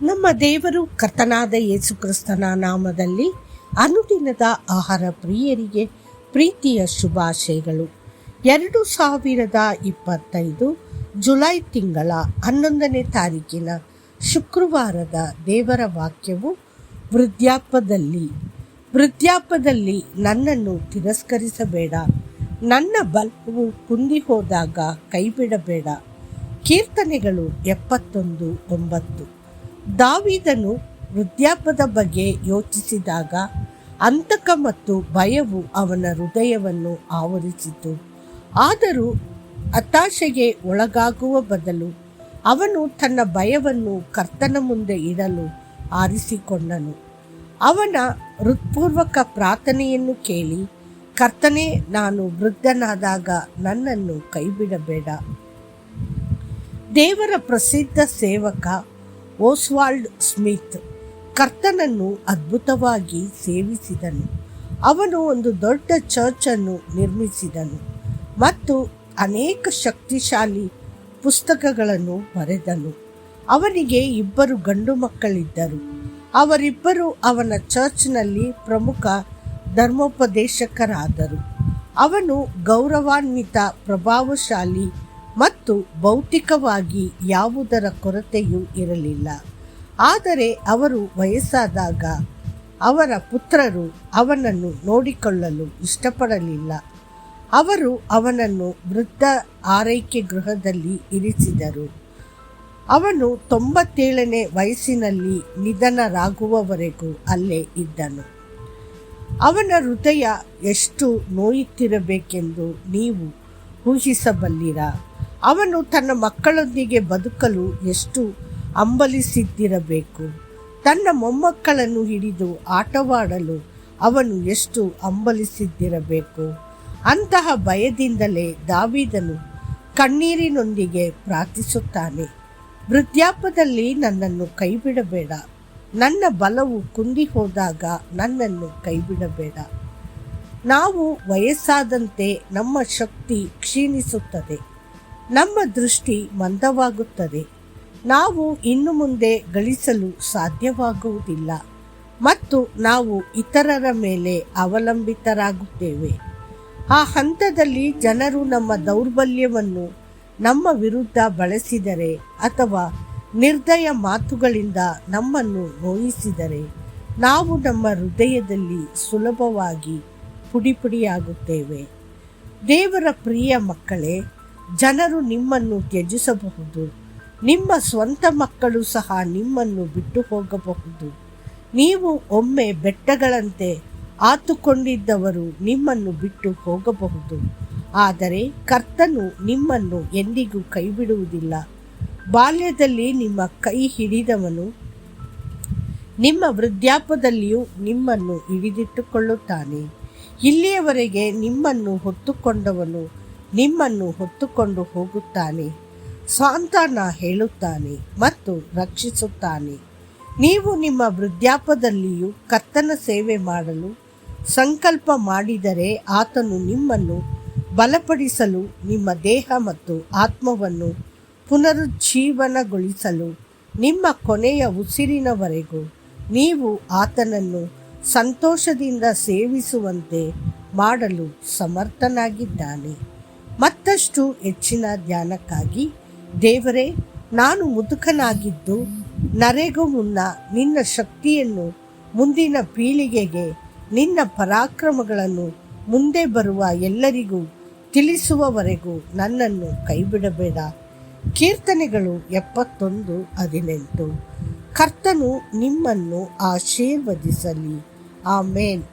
ನಮ್ಮ ದೇವರು ಕರ್ತನಾದ ಯೇಸು ಕ್ರಿಸ್ತನ ನಾಮದಲ್ಲಿ ಅನುದಿನದ ಆಹಾರ ಪ್ರಿಯರಿಗೆ ಪ್ರೀತಿಯ ಶುಭಾಶಯಗಳು. 2025 ಜುಲೈ ತಿಂಗಳ 11ನೇ ತಾರೀಕಿನ ಶುಕ್ರವಾರದ ದೇವರ ವಾಕ್ಯವು ವೃದ್ಧಾಪ್ಯದಲ್ಲಿ ನನ್ನನ್ನು ತಿರಸ್ಕರಿಸಬೇಡ, ನನ್ನ ಬಲವು ಕುಂದಿ ಹೋದಾಗ ಕೈಬಿಡಬೇಡ. ಕೀರ್ತನೆಗಳು 71:9. ದಾವೀದನು ವೃದ್ಧಾಪ್ಯದ ಬಗ್ಗೆ ಯೋಚಿಸಿದಾಗ ಅಂತಕ ಮತ್ತು ಭಯವು ಅವನ ಹೃದಯವನ್ನು ಆವರಿಸಿತು. ಆದರೂ ಹತಾಶೆಗೆ ಒಳಗಾಗುವ ಬದಲು ಅವನು ತನ್ನ ಭಯವನ್ನು ಕರ್ತನ ಮುಂದೆ ಇಡಲು ಆರಿಸಿಕೊಂಡನು. ಅವನ ಹೃತ್ಪೂರ್ವಕ ಪ್ರಾರ್ಥನೆಯನ್ನು ಕೇಳಿ, ಕರ್ತನೇ, ನಾನು ವೃದ್ಧನಾದಾಗ ನನ್ನನ್ನು ಕೈಬಿಡಬೇಡ. ದೇವರ ಪ್ರಸಿದ್ಧ ಸೇವಕ ಓಸ್ವಾಲ್ಡ್ ಸ್ಮಿತ್ ಕರ್ತನನ್ನು ಅದ್ಭುತವಾಗಿ ಸೇವಿಸಿದನು. ಅವನು ಒಂದು ದೊಡ್ಡ ಚರ್ಚ್ ಅನ್ನು ನಿರ್ಮಿಸಿದನು ಮತ್ತು ಅನೇಕ ಶಕ್ತಿಶಾಲಿ ಪುಸ್ತಕಗಳನ್ನು ಬರೆದನು. ಅವನಿಗೆ 2 ಗಂಡು ಮಕ್ಕಳಿದ್ದರು. ಅವರಿಬ್ಬರು ಅವನ ಚರ್ಚ್ನಲ್ಲಿ ಪ್ರಮುಖ ಧರ್ಮೋಪದೇಶಕರಾದರು. ಅವನು ಗೌರವಾನ್ವಿತ, ಪ್ರಭಾವಶಾಲಿ ಮತ್ತು ಭೌತಿಕವಾಗಿ ಯಾವುದರ ಕೊರತೆಯೂ ಇರಲಿಲ್ಲ. ಆದರೆ ಅವರು ವಯಸ್ಸಾದಾಗ ಅವರ ಪುತ್ರರು ಅವನನ್ನು ನೋಡಿಕೊಳ್ಳಲು ಇಷ್ಟಪಡಲಿಲ್ಲ. ಅವರು ಅವನನ್ನು ವೃದ್ಧ ಆರೈಕೆ ಗೃಹದಲ್ಲಿ ಇರಿಸಿದರು. ಅವನು 97ನೇ ವಯಸ್ಸಿನಲ್ಲಿ ನಿಧನರಾಗುವವರೆಗೂ ಅಲ್ಲೇ ಇದ್ದನು. ಅವನ ಹೃದಯ ಎಷ್ಟು ನೋಯುತ್ತಿರಬೇಕೆಂದು ನೀವು ಊಹಿಸಬಲ್ಲಿರಾ? ಅವನು ತನ್ನ ಮಕ್ಕಳೊಂದಿಗೆ ಬದುಕಲು ಎಷ್ಟು ಹಂಬಲಿಸಿದ್ದಿರಬೇಕು. ತನ್ನ ಮೊಮ್ಮಕ್ಕಳನ್ನು ಹಿಡಿದು ಆಟವಾಡಲು ಅವನು ಎಷ್ಟು ಹಂಬಲಿಸಿದ್ದಿರಬೇಕು. ಅಂತಹ ಭಯದಿಂದಲೇ ದಾವೀದನು ಕಣ್ಣೀರಿನೊಂದಿಗೆ ಪ್ರಾರ್ಥಿಸುತ್ತಾನೆ, ವೃದ್ಧಾಪ್ಯದಲ್ಲಿ ನನ್ನನ್ನು ಕೈಬಿಡಬೇಡ, ನನ್ನ ಬಲವು ಕುಂದಿ ಹೋದಾಗ ನನ್ನನ್ನು ಕೈಬಿಡಬೇಡ. ನಾವು ವಯಸ್ಸಾದಂತೆ ನಮ್ಮ ಶಕ್ತಿ ಕ್ಷೀಣಿಸುತ್ತದೆ, ನಮ್ಮ ದೃಷ್ಟಿ ಮಂದವಾಗುತ್ತದೆ, ನಾವು ಇನ್ನು ಮುಂದೆ ಗಳಿಸಲು ಸಾಧ್ಯವಾಗುವುದಿಲ್ಲ ಮತ್ತು ನಾವು ಇತರರ ಮೇಲೆ ಅವಲಂಬಿತರಾಗುತ್ತೇವೆ. ಆ ಹಂತದಲ್ಲಿ ಜನರು ನಮ್ಮ ದೌರ್ಬಲ್ಯವನ್ನು ನಮ್ಮ ವಿರುದ್ಧ ಬಳಸಿದರೆ ಅಥವಾ ನಿರ್ದಯ ಮಾತುಗಳಿಂದ ನಮ್ಮನ್ನು ನೋಯಿಸಿದರೆ ನಾವು ನಮ್ಮ ಹೃದಯದಲ್ಲಿ ಸುಲಭವಾಗಿ ಪುಡಿಪುಡಿಯಾಗುತ್ತೇವೆ. ದೇವರ ಪ್ರಿಯ ಮಕ್ಕಳೇ, ಜನರು ನಿಮ್ಮನ್ನು ತ್ಯಜಿಸಬಹುದು. ನಿಮ್ಮ ಸ್ವಂತ ಮಕ್ಕಳು ಸಹ ನಿಮ್ಮನ್ನು ಬಿಟ್ಟು ಹೋಗಬಹುದು. ನೀವು ಒಮ್ಮೆ ಬೆಟ್ಟಗಳಂತೆ ಆತುಕೊಂಡಿದ್ದವರು ನಿಮ್ಮನ್ನು ಬಿಟ್ಟು ಹೋಗಬಹುದು. ಆದರೆ ಕರ್ತನು ನಿಮ್ಮನ್ನು ಎಂದಿಗೂ ಕೈಬಿಡುವುದಿಲ್ಲ. ಬಾಲ್ಯದಲ್ಲಿ ನಿಮ್ಮ ಕೈ ಹಿಡಿದವನು ನಿಮ್ಮ ವೃದ್ಧಾಪ್ಯದಲ್ಲಿಯೂ ನಿಮ್ಮನ್ನು ಹಿಡಿದಿಟ್ಟುಕೊಳ್ಳುತ್ತಾನೆ. ಇಲ್ಲಿಯವರೆಗೆ ನಿಮ್ಮನ್ನು ಹೊತ್ತುಕೊಂಡವನು ನಿಮ್ಮನ್ನು ಹೊತ್ತುಕೊಂಡು ಹೋಗುತ್ತಾನೆ, ಸಾಂತ್ವನ ಹೇಳುತ್ತಾನೆ ಮತ್ತು ರಕ್ಷಿಸುತ್ತಾನೆ. ನೀವು ನಿಮ್ಮ ವೃದ್ಧಾಪ್ಯದಲ್ಲಿಯೂ ಕರ್ತನ ಸೇವೆ ಮಾಡಲು ಸಂಕಲ್ಪ ಮಾಡಿದರೆ ಆತನು ನಿಮ್ಮನ್ನು ಬಲಪಡಿಸಲು, ನಿಮ್ಮ ದೇಹ ಮತ್ತು ಆತ್ಮವನ್ನು ಪುನರುಜ್ಜೀವನಗೊಳಿಸಲು, ನಿಮ್ಮ ಕೊನೆಯ ಉಸಿರಿನವರೆಗೂ ನೀವು ಆತನನ್ನು ಸಂತೋಷದಿಂದ ಸೇವಿಸುವಂತೆ ಮಾಡಲು ಸಮರ್ಥನಾಗಿದ್ದಾನೆ. ಮತ್ತಷ್ಟು ಹೆಚ್ಚಿನ ಧ್ಯಾನಕ್ಕಾಗಿ, ದೇವರೇ, ನಾನು ಮುದುಕನಾಗಿದ್ದು ನರೆಗೂ ಮುನ್ನ ನಿನ್ನ ಶಕ್ತಿಯನ್ನು ಮುಂದಿನ ಪೀಳಿಗೆಗೆ, ನಿನ್ನ ಪರಾಕ್ರಮಗಳನ್ನು ಮುಂದೆ ಬರುವ ಎಲ್ಲರಿಗೂ ತಿಳಿಸುವವರೆಗೂ ನನ್ನನ್ನು ಕೈಬಿಡಬೇಡ. ಕೀರ್ತನೆಗಳು 71:18. ಕರ್ತನು ನಿಮ್ಮನ್ನು ಆಶೀರ್ವದಿಸಲಿ. ಆಮೇನ್.